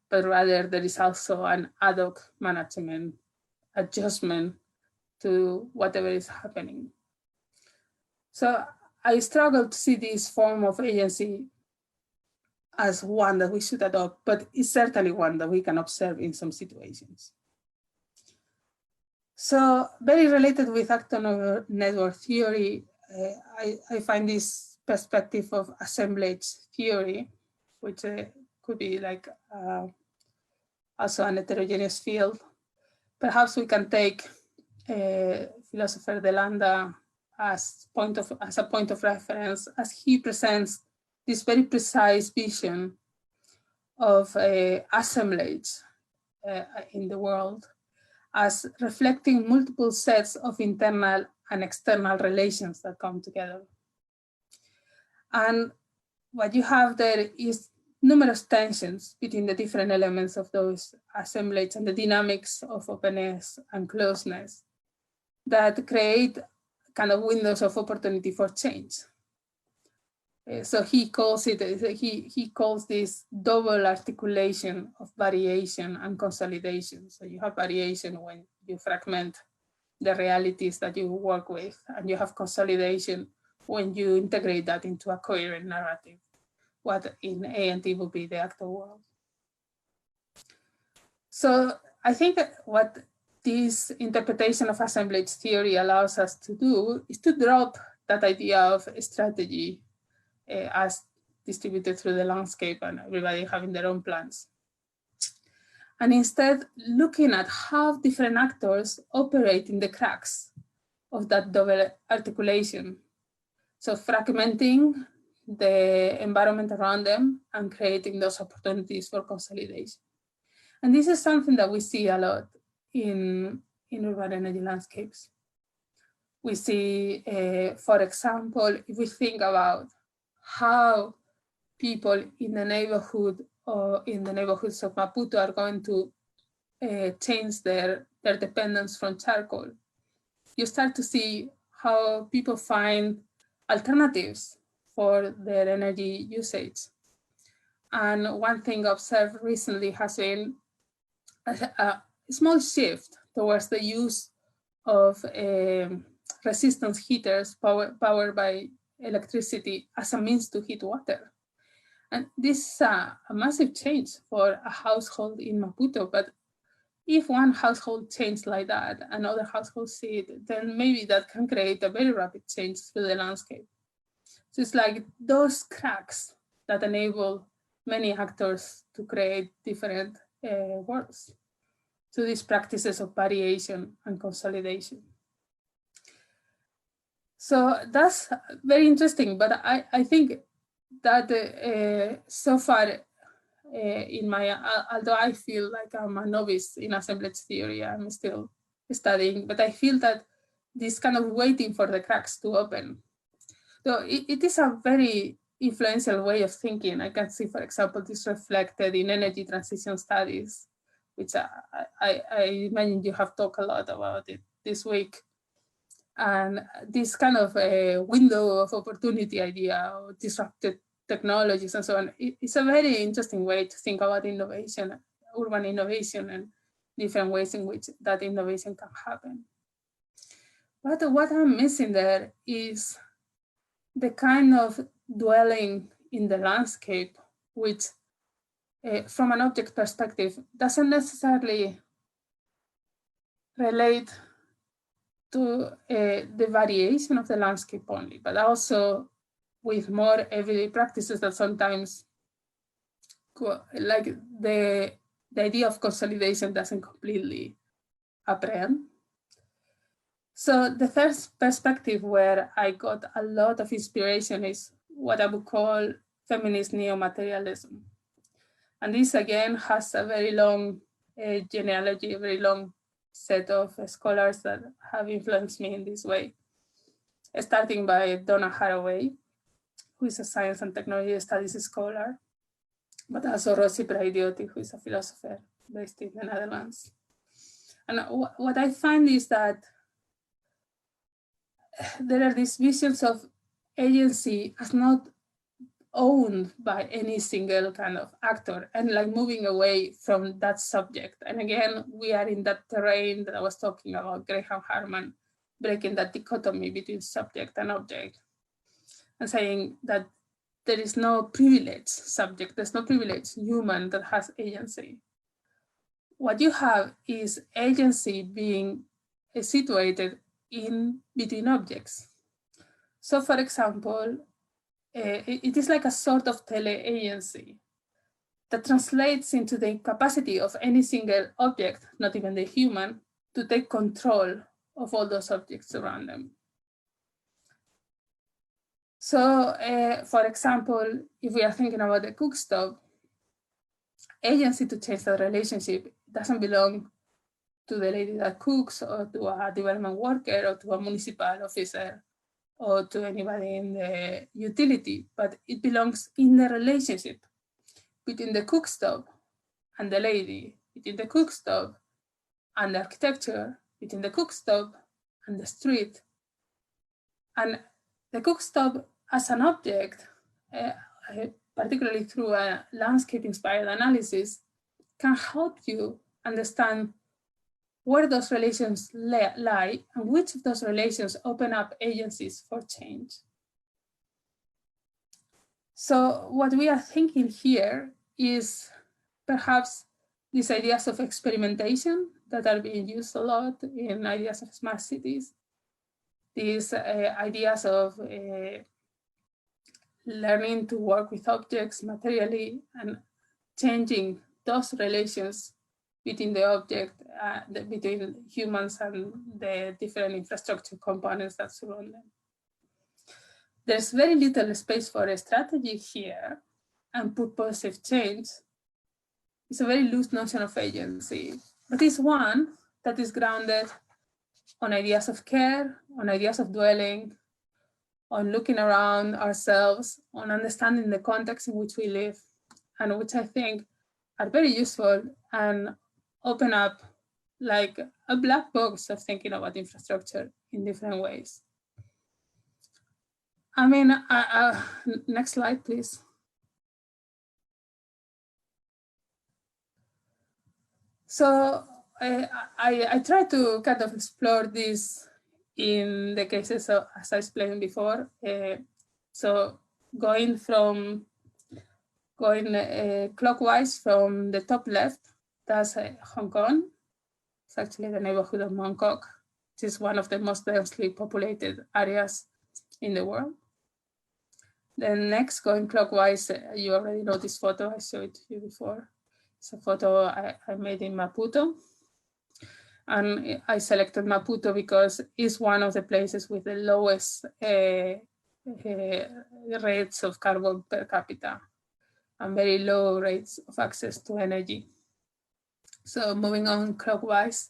but rather there is also an ad hoc management adjustment to whatever is happening. So I struggle to see this form of agency as one that we should adopt, but it's certainly one that we can observe in some situations. So very related with actor network theory, I find this perspective of assemblage theory, which could be like also an heterogeneous field. Perhaps we can take philosopher De Landa as a point of reference, as he presents this very precise vision of assemblage in the world as reflecting multiple sets of internal and external relations that come together. And what you have there is numerous tensions between the different elements of those assemblage and the dynamics of openness and closeness that create kind of windows of opportunity for change. So he calls it, he calls this double articulation of variation and consolidation. So you have variation when you fragment the realities that you work with, and you have consolidation when you integrate that into a coherent narrative, what in A&T would be the actor world. So I think that what this interpretation of assemblage theory allows us to do is to drop that idea of strategy as distributed through the landscape and everybody having their own plans. And instead looking at how different actors operate in the cracks of that double articulation. So fragmenting the environment around them and creating those opportunities for consolidation. And this is something that we see a lot in urban energy landscapes. We see, for example, if we think about how people in the neighborhood or in the neighborhoods of Maputo are going to change their dependence from charcoal, you start to see how people find alternatives for their energy usage. And one thing observed recently has been a small shift towards the use of resistance heaters powered by electricity as a means to heat water. And this is a massive change for a household in Maputo, but if one household changes like that and other households see it, then maybe that can create a very rapid change through the landscape. So it's like those cracks that enable many actors to create different worlds. So these practices of variation and consolidation. So that's very interesting, but I think that so far in my, although I feel like I'm a novice in assemblage theory, I'm still studying, but I feel that this kind of waiting for the cracks to open. So it is a very influential way of thinking. I can see, for example, this reflected in energy transition studies, which I imagine you have talked a lot about it this week. And this kind of a window of opportunity idea or disrupted technologies and so on, it's a very interesting way to think about innovation, urban innovation, and different ways in which that innovation can happen. But what I'm missing there is the kind of dwelling in the landscape, which from an object perspective doesn't necessarily relate to the variation of the landscape only, but also with more everyday practices that sometimes, like the idea of consolidation doesn't completely apprehend. So the first perspective where I got a lot of inspiration is what I would call feminist neo-materialism. And this again has a very long genealogy, a very long set of scholars that have influenced me in this way, starting by Donna Haraway, who is a science and technology studies scholar, but also Rosy Braidotti, who is a philosopher based in the Netherlands. And what I find is that there are these visions of agency as not owned by any single kind of actor, and like moving away from that subject. And again, we are in that terrain that I was talking about, Graham Harman breaking that dichotomy between subject and object, and saying that there is no privileged subject, there's no privileged human that has agency. What you have is agency being situated in between objects. So for example, it is like a sort of tele-agency that translates into the capacity of any single object, not even the human, to take control of all those objects around them. So for example, if we are thinking about the cook stove, agency to change the relationship doesn't belong to the lady that cooks, or to a development worker, or to a municipal officer, or to anybody in the utility, but it belongs in the relationship between the cook stove and the lady, between the cook stove and the architecture, between the cook stove and the street. And the cook stove as an object, particularly through a landscape-inspired analysis, can help you understand where those relations lie and which of those relations open up agencies for change. So what we are thinking here is perhaps these ideas of experimentation that are being used a lot in ideas of smart cities, these ideas of learning to work with objects materially and changing those relations between the object, between humans and the different infrastructure components that surround them. There's very little space for a strategy here, and purposive change is a very loose notion of agency, but it's one that is grounded on ideas of care, on ideas of dwelling, on looking around ourselves, on understanding the context in which we live, and which I think are very useful and open up like a black box of thinking about infrastructure in different ways. I mean, next slide, please. So I try to kind of explore this in the cases of, as I explained before. So going clockwise from the top left, that's Hong Kong. It's actually the neighborhood of Mongkok, which is one of the most densely populated areas in the world. Then next, going clockwise, you already know this photo, I showed you before. It's a photo I made in Maputo. And I selected Maputo because it's one of the places with the lowest rates of carbon per capita and very low rates of access to energy. So moving on clockwise,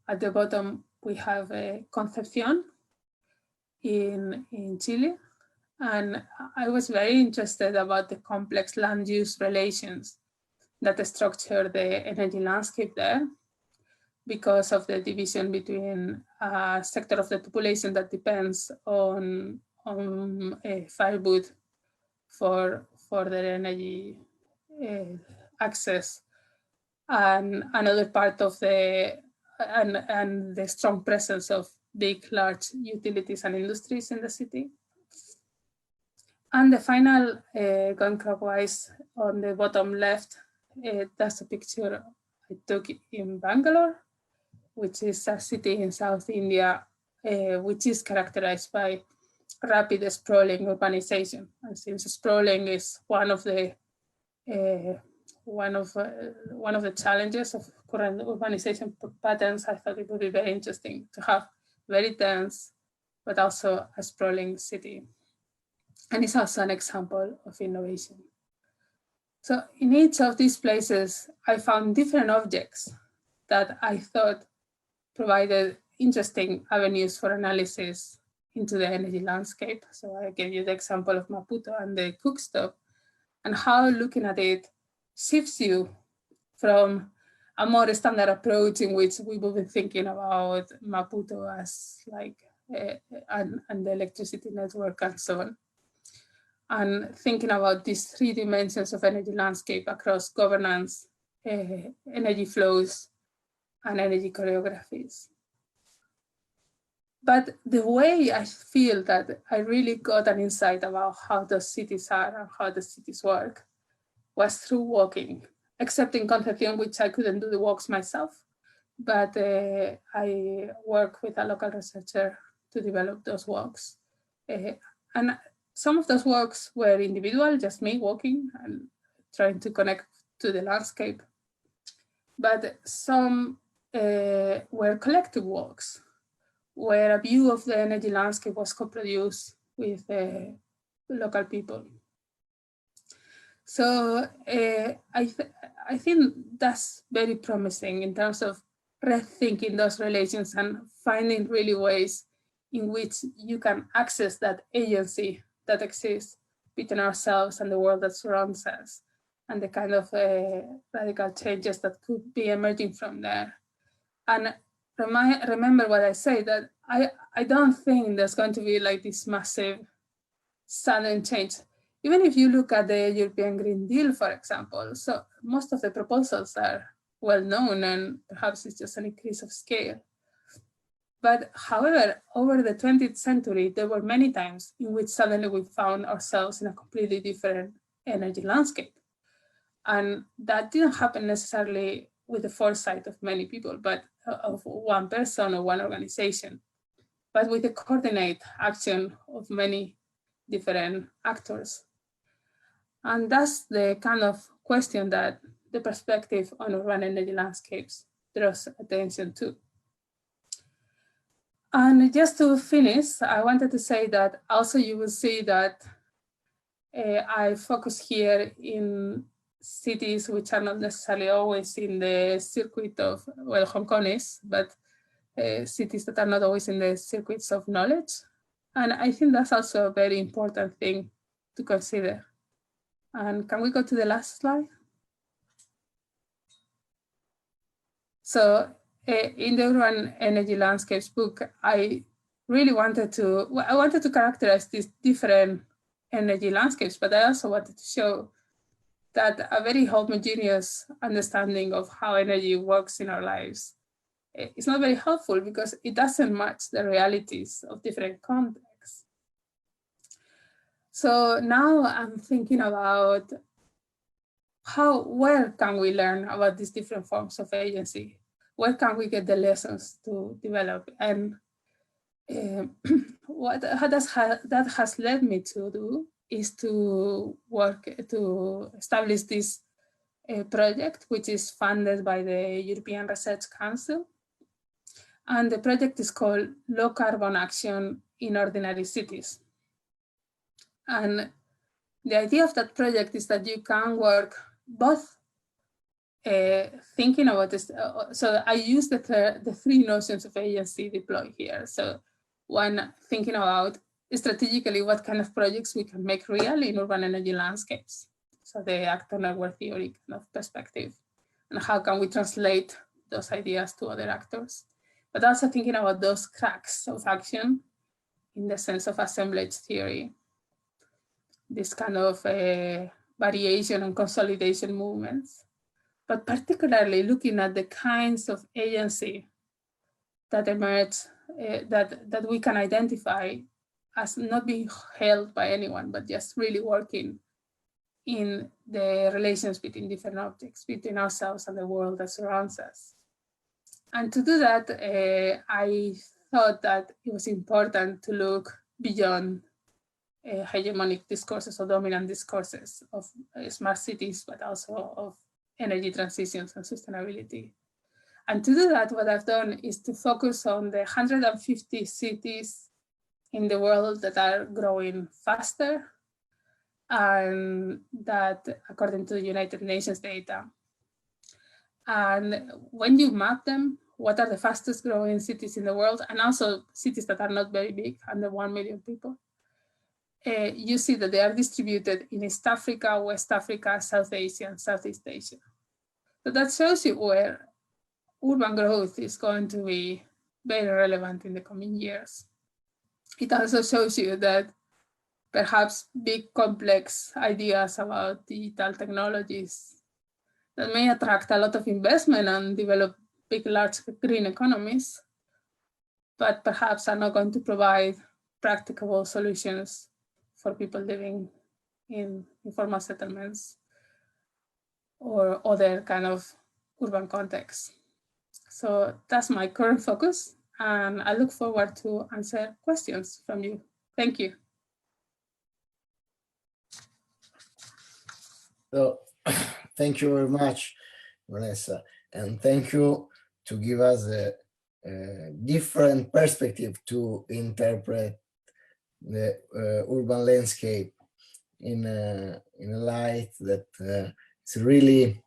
at the bottom, we have Concepción in Chile. And I was very interested about the complex land use relations that structure the energy landscape there, because of the division between a sector of the population that depends on firewood for their energy access, and another part of and the strong presence of big, large utilities and industries in the city. And the final, going clockwise on the bottom left, that's a picture I took in Bangalore, which is a city in South India, which is characterized by rapid sprawling urbanization. And since sprawling is one of the challenges of current urbanization patterns, I thought it would be very interesting to have very dense, but also a sprawling city. And it's also an example of innovation. So in each of these places, I found different objects that I thought provided interesting avenues for analysis into the energy landscape. So I gave you the example of Maputo and the cooktop, and how looking at it shifts you from a more standard approach in which we've been thinking about Maputo as like, and the electricity network and so on, and thinking about these 3 dimensions of energy landscape across governance, energy flows, and energy choreographies. But the way I feel that I really got an insight about how those cities are and how the cities work was through walking, except in Concepcion, which I couldn't do the walks myself, but I work with a local researcher to develop those walks. And some of those walks were individual, just me walking and trying to connect to the landscape. But some were collective walks, where a view of the energy landscape was co-produced with local people. So I think that's very promising in terms of rethinking those relations and finding really ways in which you can access that agency that exists between ourselves and the world that surrounds us, and the kind of radical changes that could be emerging from there. And remember what I say, that I don't think there's going to be like this massive sudden change. Even if you look at the European Green Deal, for example, so most of the proposals are well known, and perhaps it's just an increase of scale. But however, over the 20th century, there were many times in which suddenly we found ourselves in a completely different energy landscape. And that didn't happen necessarily with the foresight of many people, but of one person or one organization, but with the coordinate action of many different actors. And that's the kind of question that the perspective on urban energy landscapes draws attention to. And just to finish, I wanted to say that also you will see that I focus here in cities which are not necessarily always in the circuit of, well, Hong Kong is, but cities that are not always in the circuits of knowledge. And I think that's also a very important thing to consider. And can we go to the last slide? So in the Urban Energy Landscapes book, I really wanted to characterize these different energy landscapes, but I also wanted to show that a very homogeneous understanding of how energy works in our lives is not very helpful, because it doesn't match the realities of different contexts. So now I'm thinking about where can we learn about these different forms of agency? Where can we get the lessons to develop? And what that has led me to do is to work to establish this project, which is funded by the European Research Council. And the project is called Low Carbon Action in Ordinary Cities. And the idea of that project is that you can work both thinking about this. So I use the 3 notions of agency deployed here. So one, thinking about strategically what kind of projects we can make real in urban energy landscapes. So the actor network theory kind of perspective, and how can we translate those ideas to other actors. But also thinking about those cracks of action in the sense of assemblage theory, this kind of variation and consolidation movements. but particularly looking at the kinds of agency that emerge, that we can identify as not being held by anyone, but just really working in the relations between different objects, between ourselves and the world that surrounds us. And to do that, I thought that it was important to look beyond hegemonic discourses or dominant discourses of smart cities, but also of energy transitions and sustainability. And to do that, what I've done is to focus on the 150 cities in the world that are growing faster, and that, according to the United Nations data. And when you map them, what are the fastest growing cities in the world, and also cities that are not very big, under 1 million people, you see that they are distributed in East Africa, West Africa, South Asia, and Southeast Asia. So that shows you where urban growth is going to be very relevant in the coming years. It also shows you that perhaps big complex ideas about digital technologies that may attract a lot of investment and develop big, large green economies, but perhaps are not going to provide practicable solutions for people living in informal settlements or other kind of urban contexts. So that's my current focus, and I look forward to answer questions from you. Thank you. So, thank you very much, Vanessa, and thank you to give us a different perspective to interpret the urban landscape in a light that is really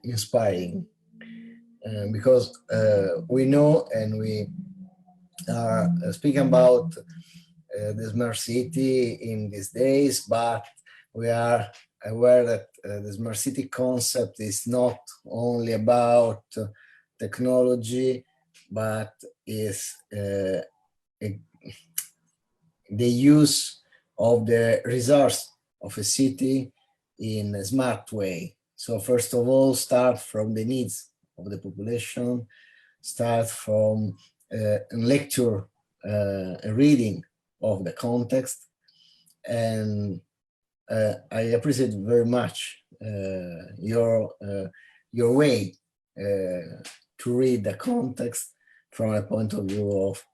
inspiring, because we know and we are speaking about the smart city in these days, but we are aware that the smart city concept is not only about technology, but is the use of the resource of a city in a smart way. So first of all, start from the needs of the population, start from a lecture, a reading of the context, and I appreciate very much your way to read the context from a point of view of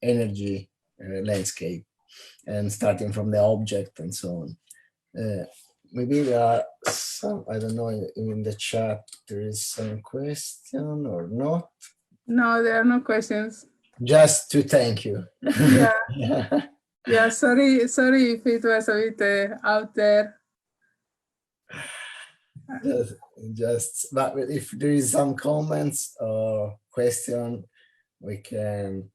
energy landscape, and starting from the object and so on. Maybe there are some, I don't know, in the chat there is some question or not? No, there are no questions. Just to thank you. Yeah. Yeah, sorry if it was a bit out there. But if there is some comments or question, we can.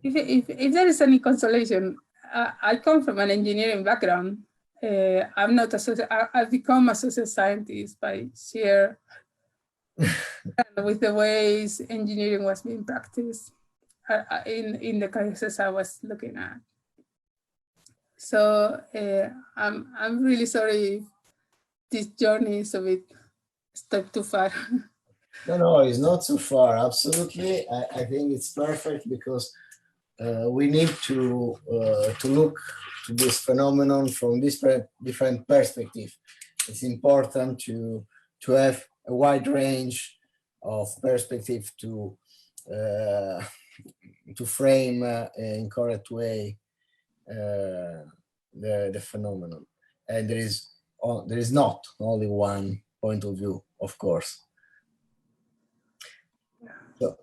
If there is any consolation, I come from an engineering background. I'm not I've become a social scientist by sheer with the ways engineering was being practiced in the cases I was looking at. So I'm really sorry this journey is a bit step too far. No, it's not so far. Absolutely, I think it's perfect, because we need to look to this phenomenon from different perspectives. It's important to have a wide range of perspective to frame in correct way the phenomenon. And there is not only one point of view, of course. So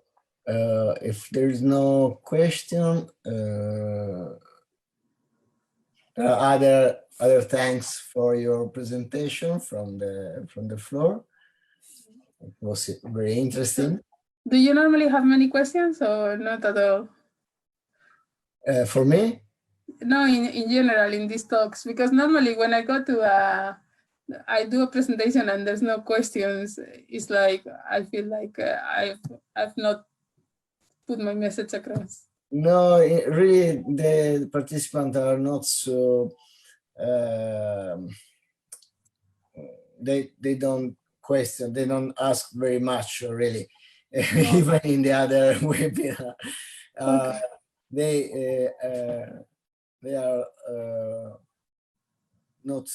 if there is no question, other thanks for your presentation from the floor. It was very interesting. Do you normally have many questions or not at all? For me? No, in general in these talks, because normally when I go to I do a presentation and there's no questions, it's like I feel like I've not put my message across. No, really, the participants are not so they don't question, they don't ask very much really, even in the other webinar. Okay. They are not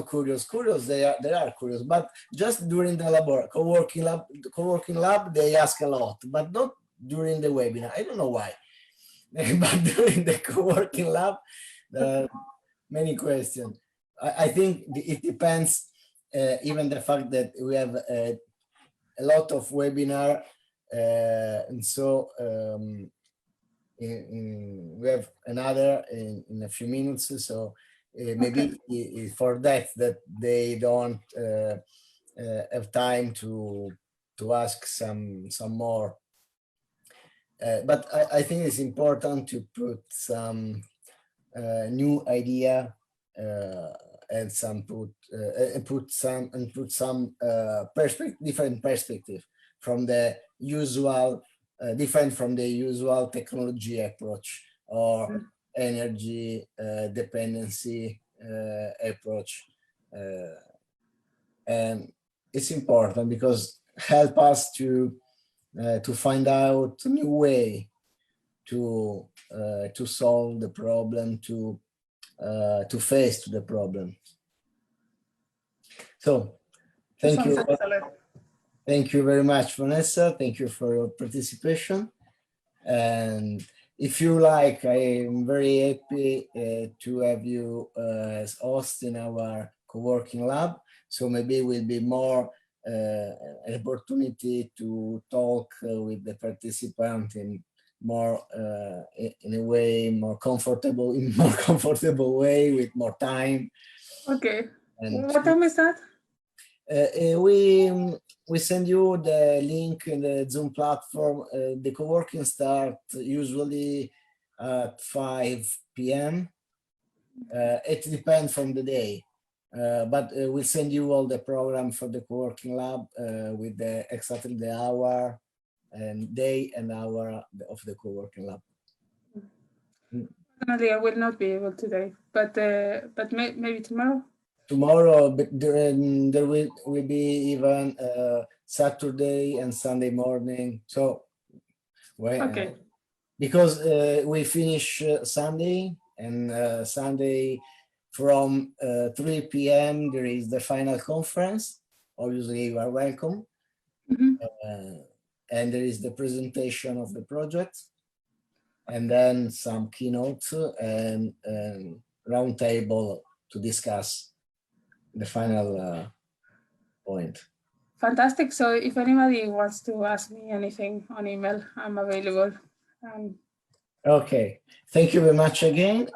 curious. They are curious, but just during the co-working lab, they ask a lot, but not during the webinar. I don't know why, but during the co-working lab, many questions. I think it depends. Even the fact that we have a lot of webinar, and so we have another in a few minutes. So maybe for that they don't have time to ask some more. But I think it's important to put some new idea and put some different perspective from the usual, different from the usual technology approach or energy dependency approach, and it's important because help us to find out a new way to solve the problem, to face the problem. So thank you. Thank you very much, Vanessa. Thank you for your participation. And if you like, I am very happy to have you as host in our co-working lab. So maybe it will be more an opportunity to talk with the participant in more in a way more comfortable way with more time. Okay. And what time is that? We send you the link in the Zoom platform. The co-working start usually at 5 p.m. It depends from the day, but we'll send you all the program for the co-working lab with exactly the hour and day and hour of the co-working lab. Definitely, I will not be able today, but maybe tomorrow. Tomorrow, but there will be even Saturday and Sunday morning. So, Okay. because we finish Sunday, and Sunday from 3 p.m. there is the final conference. Obviously, you are welcome. And there is the presentation of the project, and then some keynotes and roundtable to discuss the final point. Fantastic. So if anybody wants to ask me anything on email, I'm available. Okay. Thank you very much again.